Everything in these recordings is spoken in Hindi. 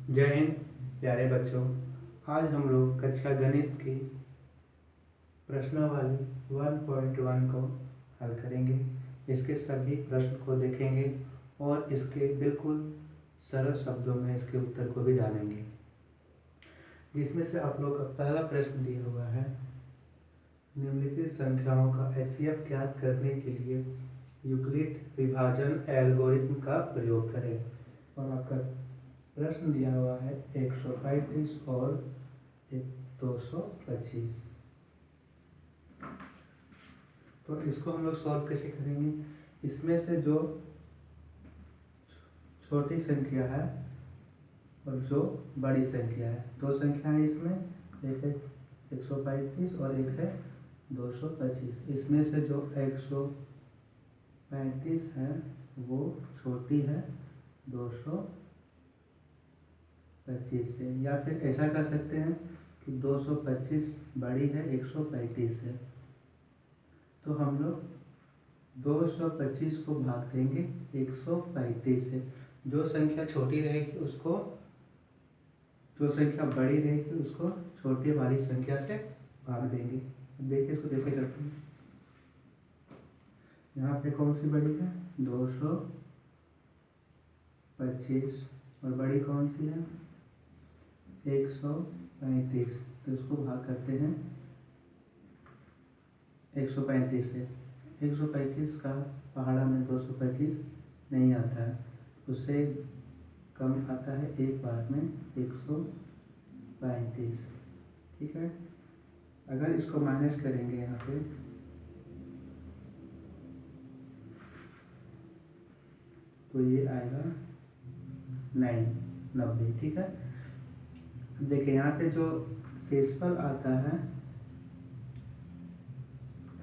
जय हिंद प्यारे बच्चों। आज हम लोग कक्षा गणित की प्रश्नावली 1.1 को हल करेंगे। इसके सभी प्रश्न को देखेंगे और इसके बिल्कुल सरल शब्दों में इसके उत्तर को भी जानेंगे। जिसमें से आप लोग का पहला प्रश्न दिया हुआ है, निम्नलिखित संख्याओं का HCF ज्ञात करने के लिए यूक्लिड विभाजन एल्गोरिथम का प्रयोग करें। और आपका प्रश्न दिया हुआ है 135 और 225। तो इसको हम लोग सॉल्व कैसे करेंगे? इसमें से जो छोटी संख्या है और जो बड़ी संख्या है, दो संख्या है इसमें, एक है 135 और एक है 225। इसमें से जो 135 है वो छोटी है 225 से, या फिर ऐसा कर सकते हैं कि 225 बड़ी है 135 से। तो हम लोग 225 को भाग देंगे 135 से। जो संख्या छोटी रहेगी उसको, जो संख्या बड़ी रहेगी उसको छोटी वाली संख्या से भाग देंगे। देखिए इसको कैसे करते हैं। यहाँ पे कौन सी बड़ी है? 225 और बड़ी कौन सी है? 135। तो इसको भाग करते हैं 135 से। 135 का पहाड़ा में 225 नहीं आता है, उससे कम आता है एक बार में 135। ठीक है। अगर इसको माइनस करेंगे यहाँ पे तो ये आएगा 90। ठीक है। देखिए यहाँ पे जो शेषफल आता है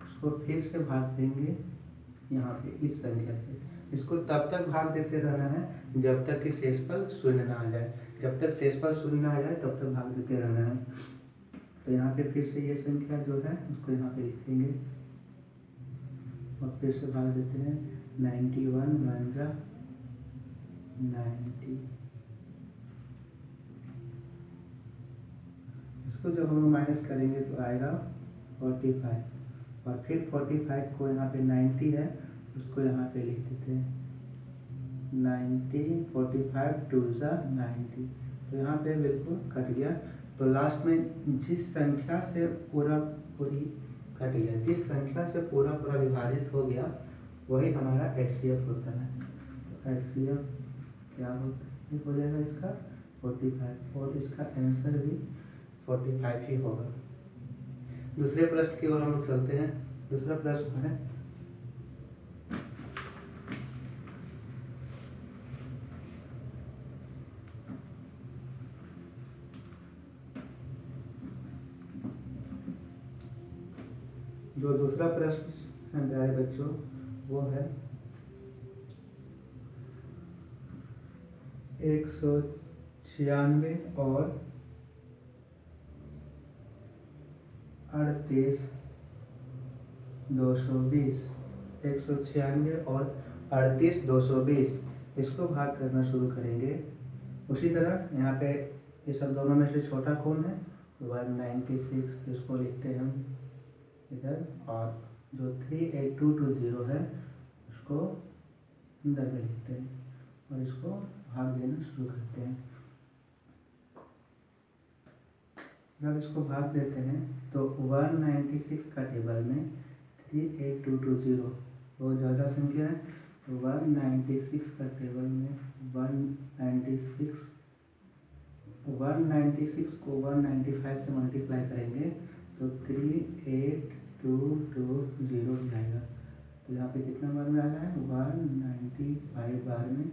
उसको फिर से भाग देंगे यहाँ पे इस संख्या से। इसको तब तक भाग देते रहना है जब तक कि शेषफल शून्य ना आ जाए। जब तक शेषफल शून्य ना आ जाए तब तक भाग देते रहना है। तो यहाँ पे फिर से ये संख्या जो है उसको यहाँ पे लिख देंगे और फिर से भाग देते हैं 91 बन जा 90। इसको जब हम माइनस करेंगे तो आएगा 45 और फिर 45 को यहाँ पे 90 है उसको यहाँ पे लिख देते हैं 90, 45 2 जा 90। तो यहाँ पे बिल्कुल कट गया। तो लास्ट में जिस संख्या से पूरी कट गया, जिस संख्या से पूरा विभाजित हो गया वही हमारा HCF होता है। तो HCF क्या हो जाएगा इसका? 45। और इसका आंसर भी 45 ही होगा। दूसरे प्रश्न की ओर हम लोग चलते हैं। दूसरा प्रश्न है, जो दूसरा प्रश्न है प्यारे बच्चों वो है 196 और 38 220। 196 और 38 220 इसको भाग करना शुरू करेंगे। उसी तरह यहाँ पे ये सब दोनों में से छोटा कौन है? 196। इसको लिखते हैं हम इधर, और जो 38220 है उसको अंदर में लिखते हैं और इसको भाग देना शुरू करते हैं। जब इसको भाग देते हैं तो 196 का टेबल में 38220 बहुत ज़्यादा संख्या है। तो 196 का टेबल में 196 को 195 से मल्टीप्लाई करेंगे तो 38220 आएगा। तो यहाँ पे कितना बार में आ रहा है? 195 बार में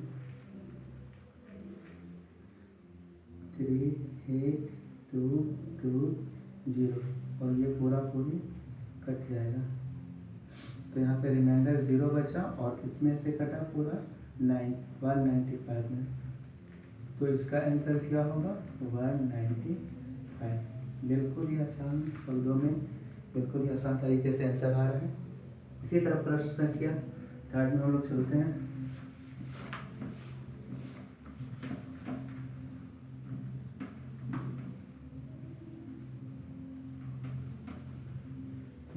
38220 और ये पूरी कट जाएगा। तो यहाँ पे रिमाइंडर 0 बचा और इसमें से कटा पूरा 195 में। तो इसका आंसर क्या होगा? 195। बिल्कुल ही आसान शब्दों में बिल्कुल ही आसान तरीके से आंसर आ रहा है। इसी तरह प्रश्न संख्या 3 में हम लोग चलते हैं।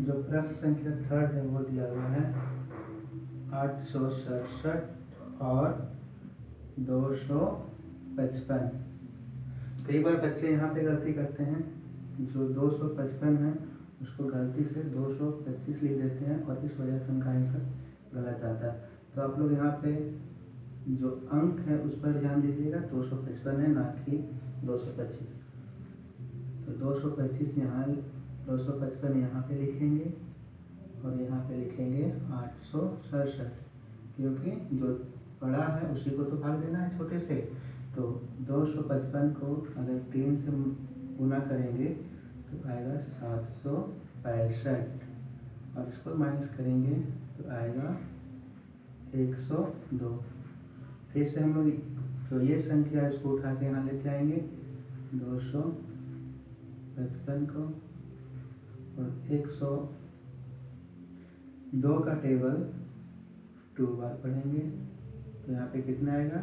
जो प्रश्न संख्या थर्ड है वो दिया हुआ है 867 और 255। कई बार बच्चे यहाँ पे गलती करते हैं, जो 255 है उसको गलती से 225 लिख देते हैं और इस वजह से उनका आंसर गलत आता है। तो आप लोग यहाँ पे जो अंक है उस पर ध्यान दीजिएगा, 255 है ना कि 225। तो 225 यहाँ 255 यहाँ पे लिखेंगे और यहाँ पे लिखेंगे 867, क्योंकि जो बड़ा है उसी को तो भाग देना है छोटे से। तो 255 को अगर 3 से गुना करेंगे तो आएगा 765 और इसको माइनस करेंगे तो आएगा 102। फिर से हम लोग तो ये संख्या है इसको उठा के यहाँ लेते आएंगे 255 को और 102 का टेबल 2 बार पढ़ेंगे तो यहाँ पे कितना आएगा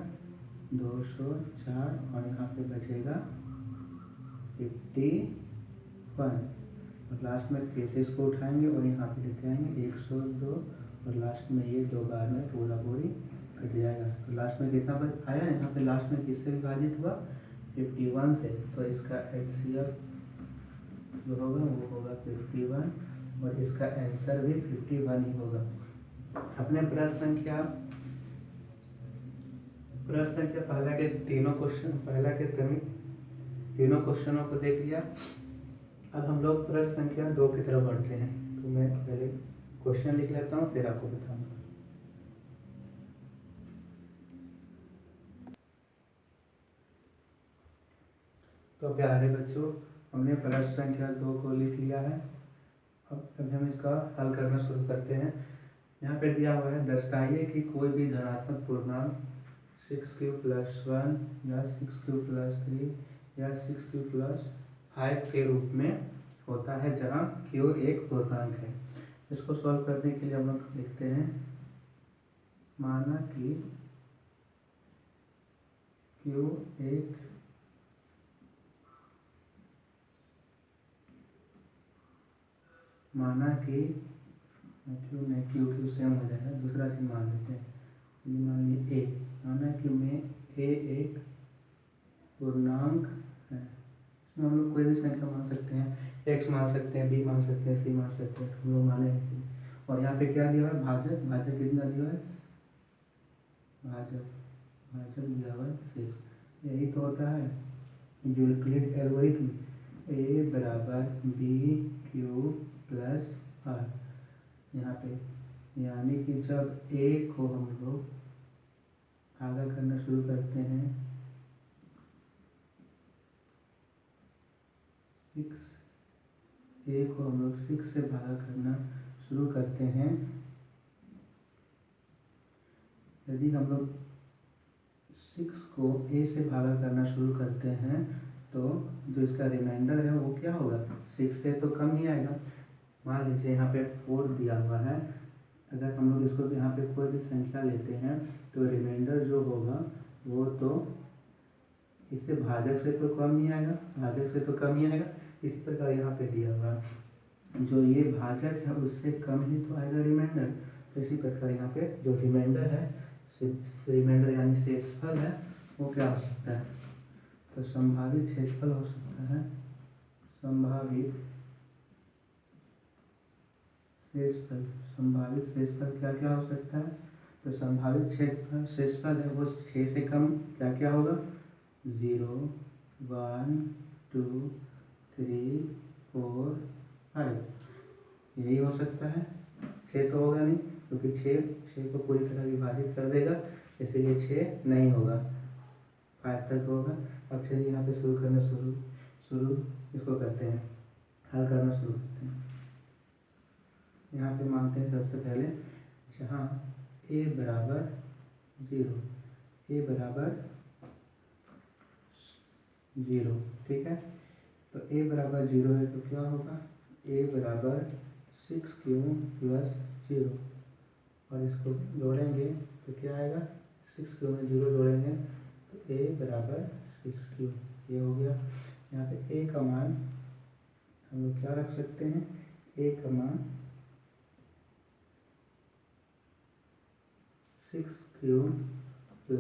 204 और यहाँ पे बचेगा 51 और लास्ट में फिर से इसको उठाएंगे और यहाँ पे लेते आएंगे 102 और लास्ट में ये 2 बार में पूरा पूरी कट जाएगा। तो लास्ट में कितना बच आया, यहाँ पे लास्ट में किससे विभाजित हुआ 51 से। तो इसका HCF जो होगा वो होगा 51 और इसका आंसर भी 51 ही होगा। अपने प्रश्न संख्या पहला के तीनों क्वेश्चनों को देख लिया। अब हम लोग प्रश्न संख्या 2 की तरफ बढ़ते हैं। तो मैं पहले क्वेश्चन लिख लेता हूँ फिर आपको बताऊंगा। तो प्यारे बच्चों, हमने प्रश्न संख्या 2 को लिख लिया है। अब हम इसका हल करना शुरू करते हैं। यहाँ पे दिया हुआ है, दर्शाइए कि कोई भी धनात्मक पूर्णांक 6q + 1 या 6q + 3 या 6q + 5 के रूप में होता है जहाँ q एक पूर्णांक है। इसको सॉल्व करने के लिए हम लोग लिखते हैं, माना कि q एक क्यू सेम हो जाएगा, दूसरा चीज मान लेते हैं। मान लीजिए ए, माना कि में ए एक पूर्णांक है। इसमें हम लोग कोई भी संख्या मान सकते हैं, x मान सकते हैं, b मान सकते हैं, c मान सकते हैं। तो हम लोग माने हैं। और यहाँ पे क्या दिया हुआ है, भाजक कितना दिया हुआ है, भाजक दिया हुआ है 6। यही तो होता है यूक्लिड एल्गोरिथम, a बराबर b क्यू प्लस r। यहाँ पे यानी कि जब a को हम लोग भागा करना शुरू करते हैं 6, a को हम लोग 6 से भागा करना शुरू करते हैं। यदि हम लोग 6 को a से भागा करना शुरू करते हैं तो जो इसका रिमाइंडर है वो क्या होगा, 6 से तो कम ही आएगा। मान लीजिए यहाँ पे 4 दिया हुआ है, अगर हम लोग इसको यहाँ पे कोई भी संख्या लेते हैं तो रिमाइंडर जो होगा वो तो इससे भाजक से तो कम ही आएगा, इसी प्रकार यहाँ पे दिया हुआ जो ये भाजक है उससे कम ही तो आएगा रिमाइंडर। तो इसी प्रकार यहाँ पे जो रिमाइंडर है, रिमाइंडर यानी शेषफल है, वो क्या हो सकता है, तो संभावित क्षेत्रफल हो सकता है, संभावित शेषफल क्या क्या हो सकता है। तो संभावित शेषफल है वो 6 से कम क्या क्या होगा, 0 1 2 3 4 5, यही हो सकता है। 6 तो होगा नहीं, क्योंकि 6 को पूरी तरह विभाजित कर देगा, इसलिए 6 नहीं होगा, 5 तक होगा। अब चलिए यहाँ पे शुरू इसको करते हैं, हल करना शुरू करते हैं। यहाँ पे मानते हैं सबसे पहले जहाँ a बराबर 0, ठीक है। तो a बराबर 0 है तो क्या होगा, a बराबर 6q + 0 और इसको जोड़ेंगे तो क्या आएगा, 6q में 0 जोड़ेंगे तो a बराबर 6q, ये हो गया। यहाँ पे a का मान हम लोग क्या रख सकते हैं, A, 6Q +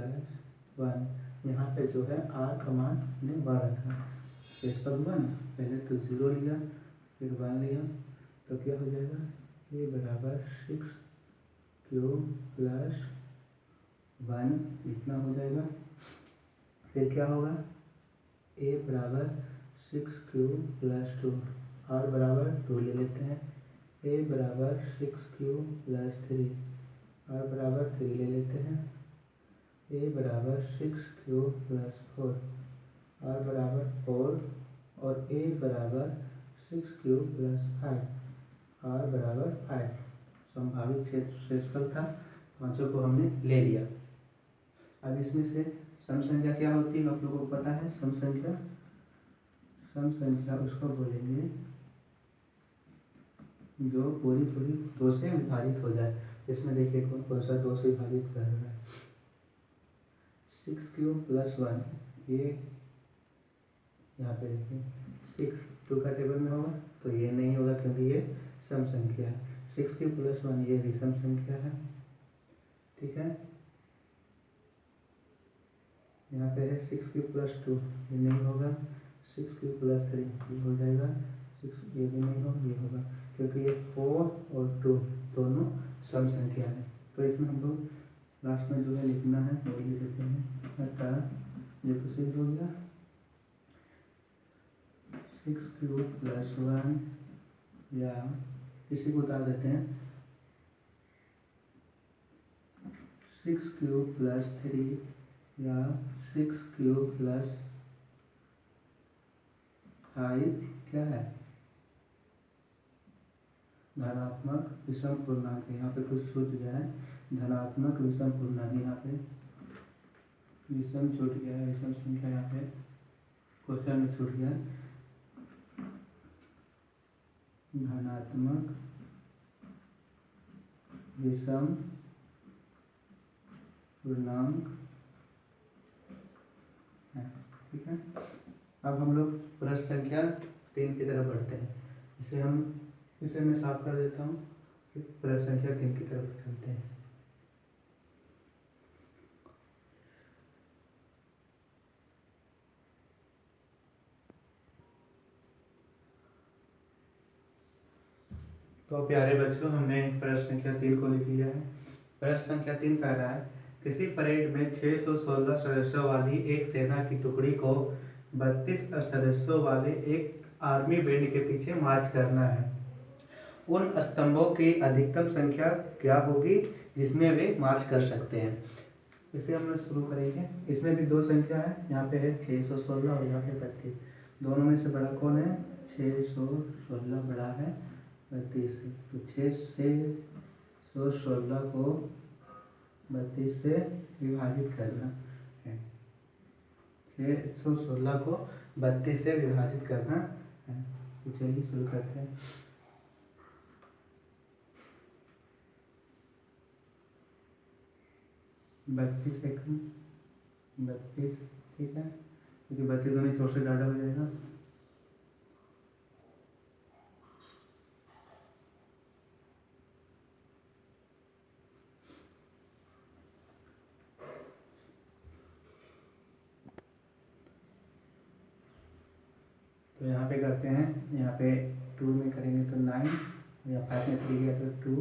1। यहाँ पे जो है R का मान ने 1 रखा। तो इस पर 1 पहले तो 0 लिया फिर 1 लिया, तो क्या हो जाएगा A बराबर 6Q + 1 इतना हो जाएगा। फिर क्या होगा A बराबर 6Q + 2, R बराबर 2 ले लेते हैं। A बराबर 6Q + 3, R बराबर 3 ले लेते हैं। A बराबर 6Q + 4, R बराबर 4 और A बराबर 6Q + 5, R बराबर 5। संभावित क्षेत्रफल था, पांचों को हमने ले लिया। अब इसमें से सम संख्या क्या होती है आप लोगों को पता है। सम संख्या उसको बोलेंगे जो पूरी 2 से विभाजित हो जाए। इसमें देखिए कौन सा 2 से विभाजित कर रहा है। 6Q + 1, ये यहाँ पे देखिए 6 2 का टेबल में होगा तो ये नहीं होगा क्योंकि ये सम संख्या है। 6Q + 1 ये विषम संख्या है, ठीक है। यहाँ पे है 6Q + 2, ये नहीं होगा। 6Q + 3 ये हो जाएगा। 6 ये भी नहीं होगा, ये होगा क्योंकि ये 4 और 2 दोनों सम संख्या है। तो इसमें हम लोग लास्ट में जो है लिखना है वो लिख देते हैं। अतः ये तो सिद्ध हो गया 6Q + 1, या इसी को उतार देते हैं 6Q + 3 या 6Q + 5 क्या है धनात्मक विषम पूर्णांक। यहाँ पे कुछ छूट गया है, धनात्मक विषम पूर्णांक। यहाँ पे विषम छूट गया है, विषम संख्या यहाँ पे क्वेश्चन में छूट गया है। धनात्मक विषम पूर्णांक है, ठीक है। अब हम लोग प्रश्न संख्या 3 की तरफ बढ़ते हैं। इसे मैं साफ कर देता हूँ, प्रश्न संख्या 3 की तरफ चलते हैं। तो प्यारे बच्चों, हमने प्रश्न संख्या 3 को लिख लिया है। प्रश्न संख्या 3 कह रहा है किसी परेड में 616 सदस्यों वाली एक सेना की टुकड़ी को 32 सदस्यों वाले एक आर्मी बैंड के पीछे मार्च करना है। उन स्तंभों की अधिकतम संख्या क्या होगी जिसमें वे मार्च कर सकते हैं। इसे हम लोग शुरू करेंगे। इसमें भी 2 संख्या है, यहाँ पे है 616 और यहाँ पे 32। दोनों में से बड़ा कौन है 616 बड़ा है 32 से। तो 616 को 32 से विभाजित करना है। 616 को 32 से विभाजित करना है। तो चलिए शुरू करते हैं। बत्तीस, ठीक है, क्योंकि 32 दोनों छोर से ज़्यादा हो जाएगा। तो यहाँ पे करते हैं, यहाँ पे 2 में करेंगे तो 9, या 5 में 3 गया तो 2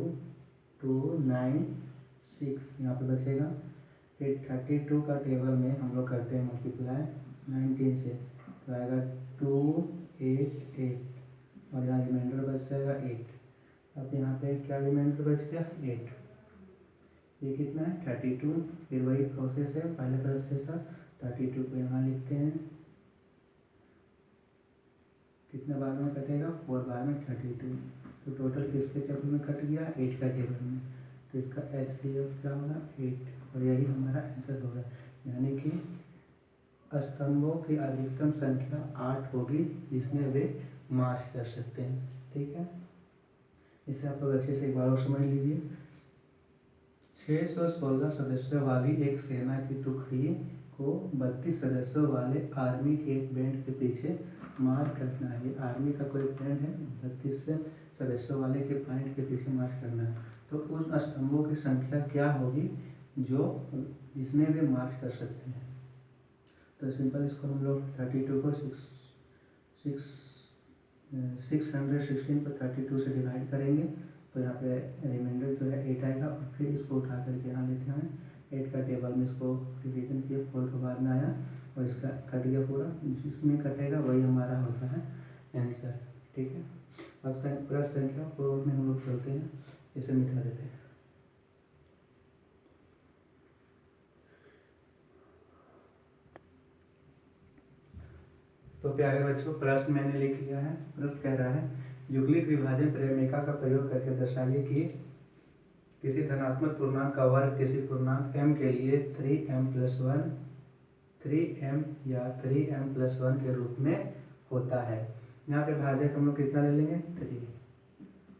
2 9 6 यहाँ पे बचेगा। फिर 32 का टेबल में हम लोग करते हैं मल्टीप्लाई 19 से, तो आएगा 2 8 8 और यहाँ रिमाइंडर बच जाएगा 8। अब यहाँ पे क्या रिमाइंडर बच गया 8। ये कितना है 32। फिर वही प्रोसेस है, पहले प्रोसेस है 32 को यहाँ लिखते हैं। कितने बार में कटेगा 4 बार में 32। तो टोटल किसके टेबल में कट गया 8 का टेबल में। तो इसका HCF क्या होगा 8, और यही हमारा आंसर होगा। यानी कि स्तंभों की अधिकतम संख्या 8 होगी जिसमें वे मार्च कर सकते हैं, ठीक है। इसे आप लोग अच्छे से एक बार और समझ लीजिए। 616 सदस्यों वाली एक सेना की टुकड़ी को 32 सदस्यों वाले आर्मी के एक बैंड के पीछे मार्च करना है। आर्मी का कोई बैंड है, 32 सदस्यों वाले के पॉइंट के पीछे मार्च करना है। तो उन स्तंभों की संख्या क्या होगी जो जिसमें वे मार्च कर सकते हैं। तो सिंपल इसको हम लोग 32 को 616 पर 32 से डिवाइड करेंगे तो यहाँ पे रिमाइंडर जो है 8 आएगा और फिर इसको उठा करके यहाँ लेते हैं 8 का टेबल में इसको डिवीजन किया 4 के बाद में आया और इसका कट गया पूरा, जिसमें कटेगा वही हमारा होता है आंसर। ठीक है, अब प्लस संख्या को में हम लोग चलते हैं, इसे मिटा देते हैं। तो प्यारे बच्चों प्रश्न मैंने लिख लिया है। प्रश्न कह रहा है यूक्लिड विभाजन प्रमेय का प्रयोग करके दर्शाइए कि किसी धनात्मक पूर्णांक का वर्ग किसी पूर्णांक m के लिए 3m या 3m+1 के रूप में होता है। यहाँ पे भाजक हम लोग कितना ले लेंगे 3,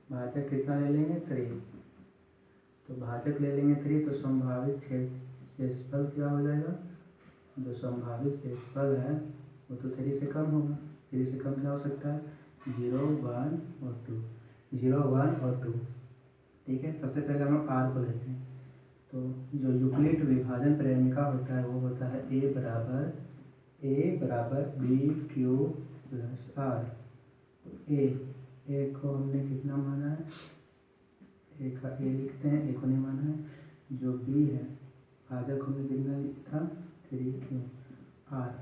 भाजक कितना ले लेंगे 3, तो भाजक ले लेंगे 3 तो संभावित शेषफल क्या हो जाएगा, जो संभावित शेषफल है वो तो 3 से कम होगा। 3 से कम क्या हो सकता है 0, 1 और 2, 0, 1 और 2। ठीक है, सबसे पहले हम लोग r को लेते हैं। तो जो यूक्लिड विभाजन प्रमेय होता है वो होता है a बराबर BQ प्लस r। तो a को हमने कितना माना है, a का a लिखते हैं, a को नहीं माना है। जो b है भाजक हमने कितना लिखा था 3q,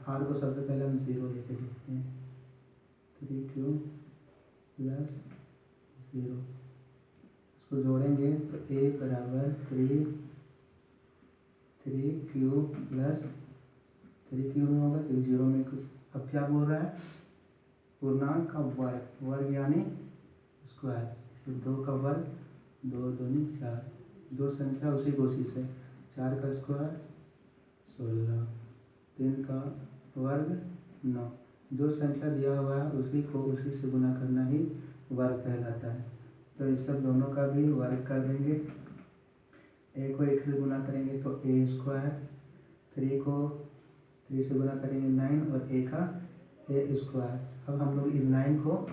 r को सबसे पहले हम 0 लेके लिखते हैं 3q प्लस 0। इसको जोड़ेंगे तो a बराबर 3q प्लस 3q में होगा तो 0 में कुछ। अब क्या बोल रहा है पूर्णांक का वर्ग यानी स्क्वायर, सिर्फ 2 का वर्ग 2 दूनी 4, दो संख्या उसी को उसी से 4 का स्क्वायर 16, 3 का वर्ग 9, जो संख्या दिया हुआ है उसी को उसी से गुना करना ही वर्ग कहलाता है। तो इस सब दोनों का भी वर्ग कर देंगे, a को 1 से गुना करेंगे तो a², 3 को 3 से गुना करेंगे 9 और a का a²। अब हम लोग इस 9 को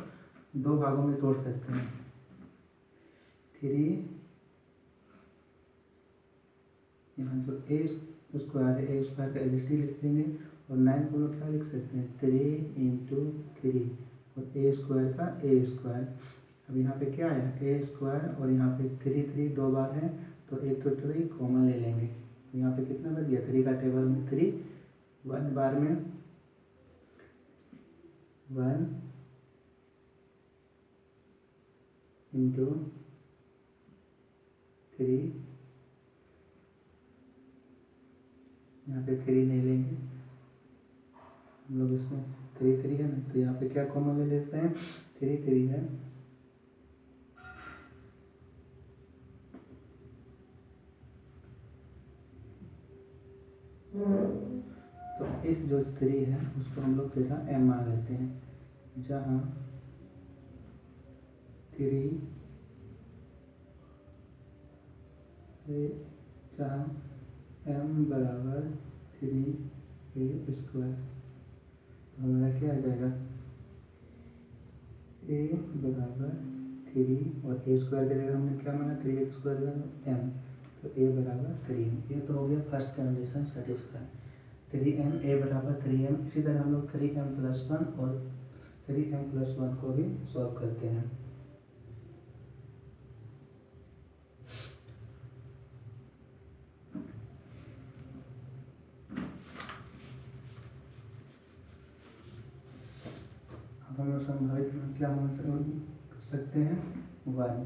2 भागों में तोड़ सकते हैं, 3 यहाँ जो a² है a² का एजिस्टी लिख देंगे और 9 को लोग क्या लिख सकते हैं 3 × 3 और a² का a²। अब यहाँ पे क्या आया a² और यहाँ पे 3 2 बार है तो एक तो 3 कॉमन ले लेंगे तो यहाँ पे कितना बच गया 3 का टेबल में 3, 1 बार में 1 × 3, यहाँ पे 3 नहीं लेंगे हम लोग, इसमें 3 है ना तो यहाँ पे क्या कॉमन ले लेते हैं 3 है। तो इस जो 3 है उसको हम लोग जगह m मान लेते हैं, जहाँ 3 जहाँ m बराबर 3a²। हमारा क्या आ जाएगा a बराबर 3 और a² की जगह हमने क्या माना 3x² m, तो a बराबर 3। ये तो हो गया first condition satisfy, 3m a बराबर 3m। इसी तरह हम लोग 3m+1 और 3m+1 को भी सॉल्व करते हैं। अब हम लोग संभावित क्या मान सकते हैं 1।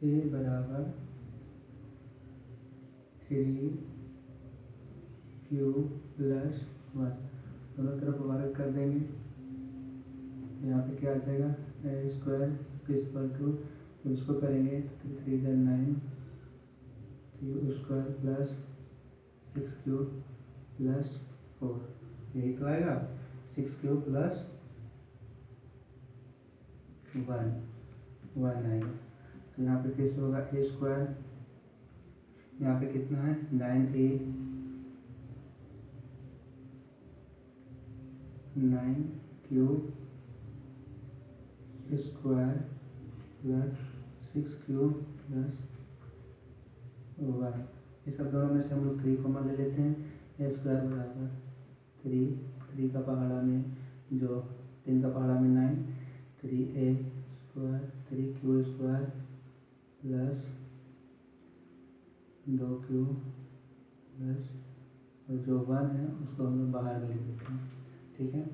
a बराबर 3q प्लस 1, दोनों तरफ वर्ग कर देंगे। यहाँ पे क्या आ जाएगा a² तो इसको करेंगे तो 3 × 9 q² प्लस 6q प्लस 4, यही तो आएगा 6q प्लस 1 आएगा। तो यहाँ पे कैसे होगा a², यहाँ पे कितना है 9a 9 cube square plus 6 cube plus 1। ये सब दोनों में से हम लोग 3 कॉमन ले लेते हैं। ए स्क्वायर बराबर 3 का पहाड़ा में जो 3 का पहाड़ा में 9, 3a square 3q square plus 2q plus और जो 1 है उसको हम लोग बाहर में ले लेते हैं। ठीक है,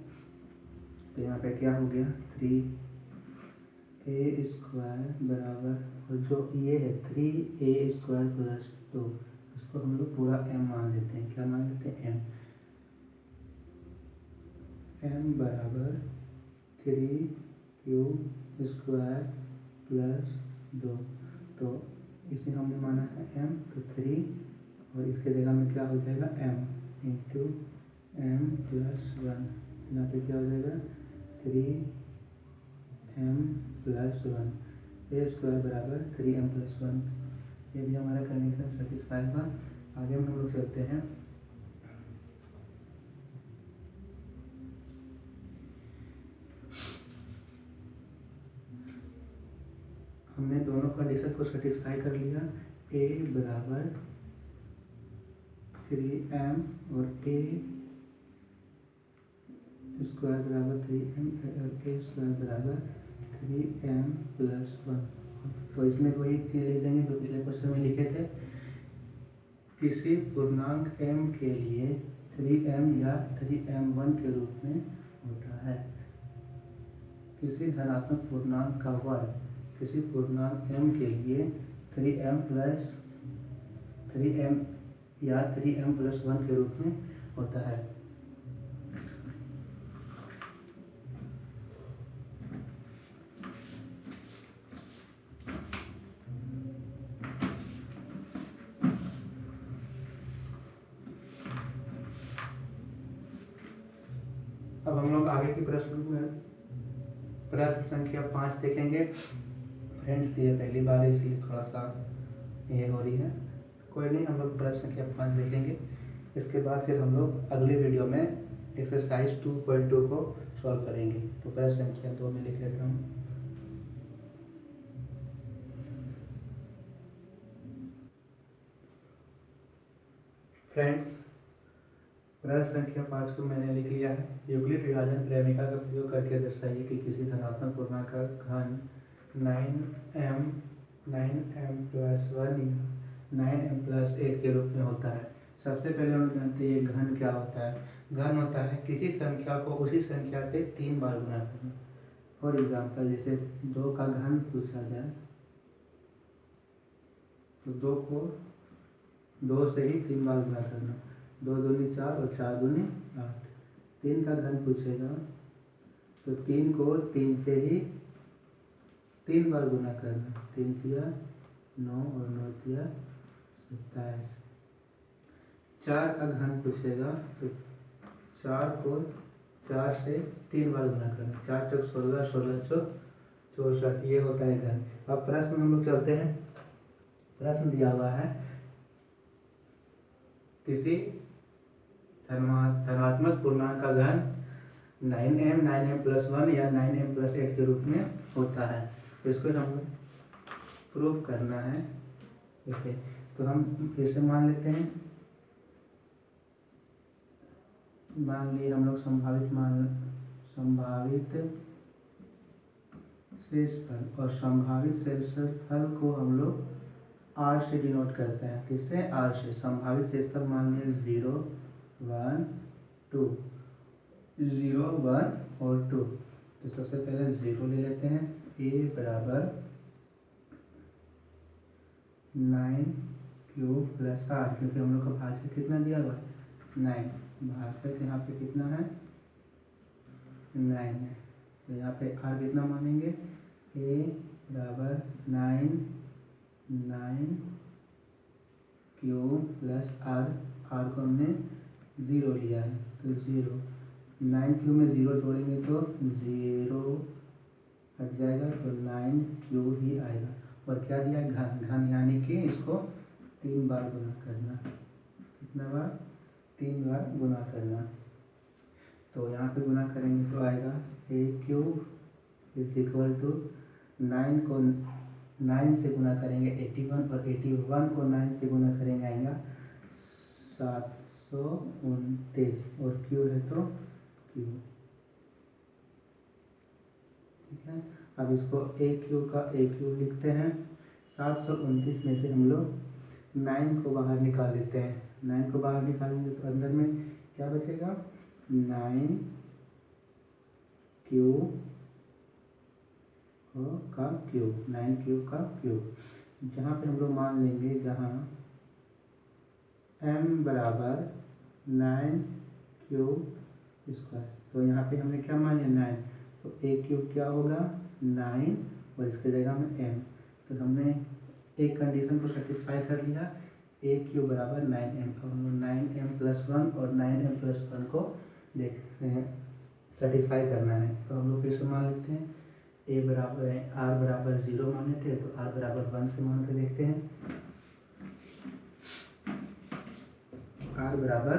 तो यहाँ पे क्या हो गया 3a स्क्वायर बराबर और जो ये है 3a स्क्वायर प्लस 2, इसको हम लोग पूरा m मान लेते हैं। क्या मान लेते हैं m बराबर 3q स्क्वायर प्लस 2। तो इसे हमने माना है m, तो 3 और इसके जगह में क्या हो जाएगा m इंटू m प्लस 1। यहाँ पे क्या हो जाएगा 3m प्लस 1 ए स्क्वायर बराबर 3m प्लस 1। ये भी हमारा कंडीशन सेटिस्फाई हुआ। आगे हम लोग चलते हैं। हमने दोनों कंडीशन को सेटिस्फाई कर लिया। a बराबर 3m और a स्क्वायर बराबर 3m और a स्क्वायर बराबर 3m प्लस 1। तो इसमें वही चीज़ लिख देंगे जो पिछले क्वेश्चन में लिखे थे। किसी पूर्णांक m के लिए 3m या 3m1 के रूप में होता है। किसी धनात्मक पूर्णांक का वर्ग किसी पूर्णांक m के लिए 3m या 3m प्लस 1 के रूप में होता है। अब हम लोग आगे की प्रश्न संख्या 5 देखेंगे। फ्रेंड्स ये पहली बार है इसलिए थोड़ा सा ये हो रही है, कोई नहीं, हम लोग प्रश्न संख्या 5 देखेंगे। इसके बाद फिर हम लोग अगले वीडियो में एक्सरसाइज 2.2 को सॉल्व करेंगे। तो प्रश्न संख्या 2 में लिख लेता हूँ। फ्रेंड्स प्रश्न संख्या 5 को मैंने लिख लिया है। यूक्लिड विभाजन प्रमेय का प्रयोग करके दर्शाइए कि किसी धनात्मक पूर्णांक का घन 9m प्लस 1 9m प्लस 8 के रूप में होता है। सबसे पहले हम जानते हैं घन क्या होता है। घन होता है किसी संख्या को उसी संख्या से 3 बार गुना करना। फॉर एग्जाम्पल जैसे 2 का घन पूछा जाए तो 2 को 2 से ही 3 बार गुना करना। 2 दूनी 4 और 4 दूनी 8। 3 का घन पूछेगा तो 3 को 3 से ही 3 बार गुना करना। 3 तिया 9 और 9 तिया 27। 4 का घन पूछेगा तो 4 को 4 से 3 बार गुना करना। 4 चौक 16, 16 चौक 64। ये होता है घन। अब प्रश्न हम लोग चलते हैं। प्रश्न दिया हुआ है किसी धनात्मक पूर्णांक का घन 9m प्लस 1 या 9m प्लस 8 के रूप में होता है। तो इसको हम प्रूव करना है। देखिए तो हम फिर से मान लेते हैं। मान लिए हम लोग संभावित शेषफल और संभावित शेषफल को हम लोग r से डिनोट करते हैं। किससे? r से। संभावित शेषफल मान लिए 0 1 2 0 1 और 2। तो सबसे पहले 0 ले लेते हैं। a बराबर 9 क्यूब प्लस r, क्योंकि हम लोग का भाज्य कितना दिया हुआ है 9। भाज्य यहाँ पे कितना है 9 है। तो यहाँ पे r कितना मानेंगे a बराबर 9 क्यूब प्लस r को हमने 0 लिया है तो 0। 9 क्यूब में 0 जोड़ेंगे तो 0 हट जाएगा तो 9 क्यूब ही आएगा। और क्या दिया है घन। घन यानी कि इसको 3 बार गुना करना। कितना बार? 3 बार गुना करना। तो यहाँ पे गुना करेंगे तो आएगा ए क्यूब इज इक्वल टू 9 को 9 से गुना करेंगे 81 और 81 को 9 से गुना करेंगे आएगा 729 और क्यू है तो क्यू। ठीक है, अब इसको ए क्यू का ए क्यू लिखते हैं। 729 में से हम लोग 9 को बाहर निकाल लेते हैं। 9 को बाहर निकालेंगे तो अंदर में क्या बचेगा 9 क्यू का क्यूब 9 क्यूब का क्यूब। जहाँ पे हम लोग मान लेंगे जहाँ m बराबर 9 क्यूब स्क्वायर, तो यहाँ पे हमने क्या मान लिया 9, तो ए क्यूब क्या होगा 9 और इसके जगह में m। तो हमने एक कंडीशन को सेटिस्फाई कर लिया, ए क्यूब बराबर 9m। अब हम लोग 9m + 1 और 9m + 1 को देखते हैं सेटिस्फाई करना है। तो हम लोग फिर से मान लेते हैं ए बराबर है आर बराबर 0 माने थे, तो आर बराबर 1 से मान के देखते हैं। आर बराबर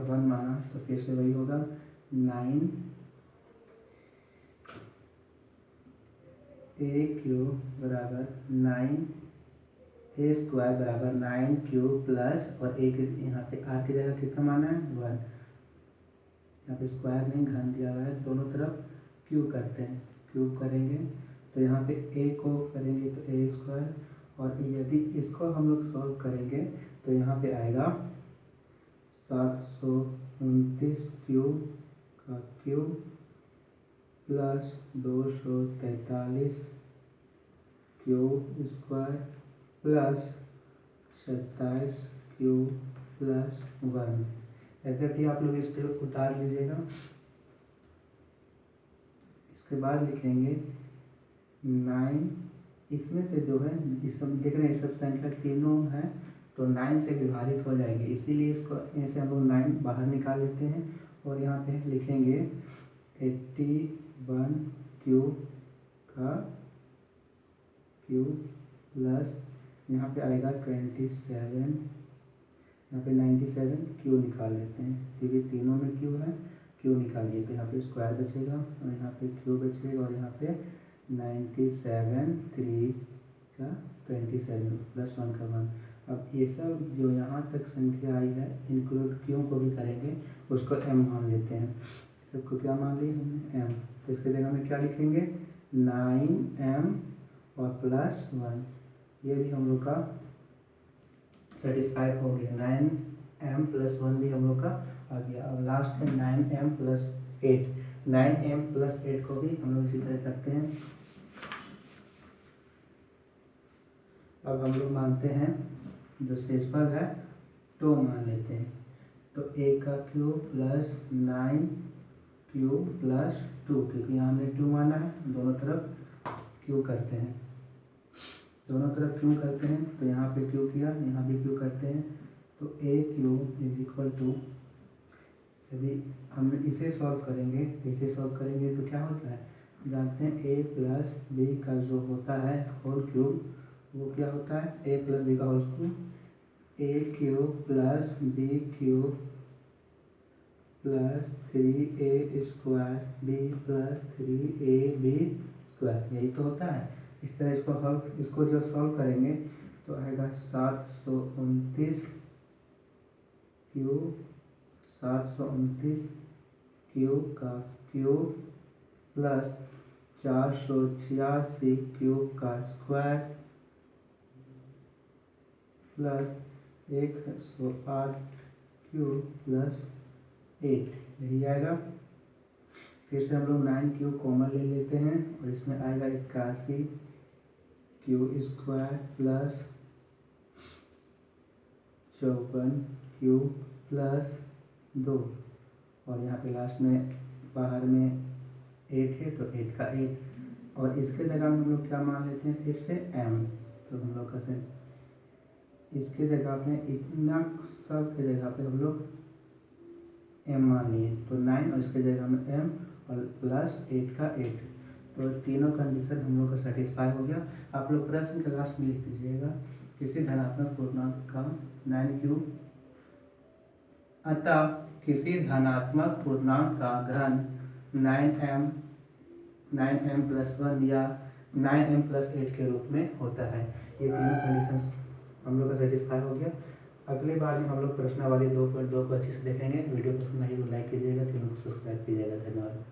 1 माना तो फिर से वही होगा 9 ए क्यूब बराबर 9 ए स्क्वायर बराबर 9 क्यूब प्लस और एक यहाँ पे आर की जगह कितना माना है 1। यहाँ पे स्क्वायर नहीं घन दिया हुआ है, दोनों तरफ क्यूब करते हैं। क्यूब करेंगे तो यहाँ पे ए को करेंगे तो ए स्क्वायर, और यदि इसको हम लोग सॉल्व करेंगे तो यहाँ पे आएगा 729 क्यूब का cube plus 243 cube square plus 27 cube plus 1। ऐसे भी आप लोग इससे उतार लीजिएगा। इसके बाद लिखेंगे 9, इसमें से जो है इस सब देख रहे हैं, सब संख्या तीनों है तो 9 से विभाजित हो जाएगी, इसीलिए इसको ऐसे हम लोग 9 बाहर निकाल लेते हैं और यहाँ पे लिखेंगे 81 क्यूब का क्यूब प्लस यहाँ पे आएगा 27, यहाँ पे 97 क्यू निकाल लेते हैं क्योंकि तीनों में क्यू है, क्यू निकालिए तो यहाँ पे स्क्वायर बचेगा और यहाँ पे क्यू बचेगा और यहाँ पे 97 3 का 27 प्लस 1 का 1। अब ये सब जो यहाँ तक संख्या आई है इंक्लूड क्यू को भी करेंगे, उसको m मान लेते हैं। सबको क्या मान लिया हमने m, तो इसके जगह में क्या लिखेंगे 9m और प्लस 1। ये भी हम लोग का सेटिस्फाई हो गया, 9m + 1 भी हम लोग का आ गया। अब लास्ट में 9m + 8, 9m + 8 को भी हम लोग इसी तरह करते हैं। अब हम लोग मानते हैं जो शेषफल है 2 मान लेते हैं, तो a का क्यूब प्लस 9 क्यूब प्लस 2, क्योंकि यहाँ हमने 2 माना है, दोनों तरफ क्यू करते हैं, दोनों तरफ क्यू करते हैं तो यहाँ पे क्यू किया, यहाँ भी क्यू करते हैं, तो a cube is equal to, यदि हम इसे सॉल्व करेंगे तो क्या होता है जानते हैं, a + b का जो होता है होल क्यूब वो क्या होता है a + b का whole cube, a cube plus b cube plus 3a square b plus 3ab square, यही तो होता है। इस तरह इसको जो सॉल्व करेंगे तो आएगा 729 क्यूब का क्यूब प्लस 486 क्यूब का स्क्वायर प्लस 108 क्यूब प्लस 8, यही आएगा। फिर से हम लोग 9 क्यूब कॉमन ले लेते हैं और इसमें आएगा 81 cube square plus 54 cube plus 2, और यहाँ पे लास्ट में बाहर में 8 है तो 8 का 8, और इसके जगह में हम लोग क्या मान लेते हैं फिर से m, तो हम लोग कैसे इसके जगह पे इतना सब के जगह पे हम लोग m मान लिए, तो 9 और इसके जगह में m और प्लस 8 का 8, तो तीनों कंडीशन हम लोग का सेटिस्फाई हो गया। आप लोग प्रश्न के लास्ट में लिख दीजिएगा किसी धनात्मक पूर्णांक का 9 क्यूब अतः किसी धनात्मक पूर्णांक का घन 9m+1 या 9m+8 के रूप में होता है। ये तीनों कंडीशन हम लोग का सेटिस्फाई हो गया। अगली बार में हम लोग प्रश्नावली 2.2 को अच्छे से देखेंगे। वीडियो पसंद आई तो लाइक कीजिएगा, चैनल को सब्सक्राइब कीजिएगा। धन्यवाद।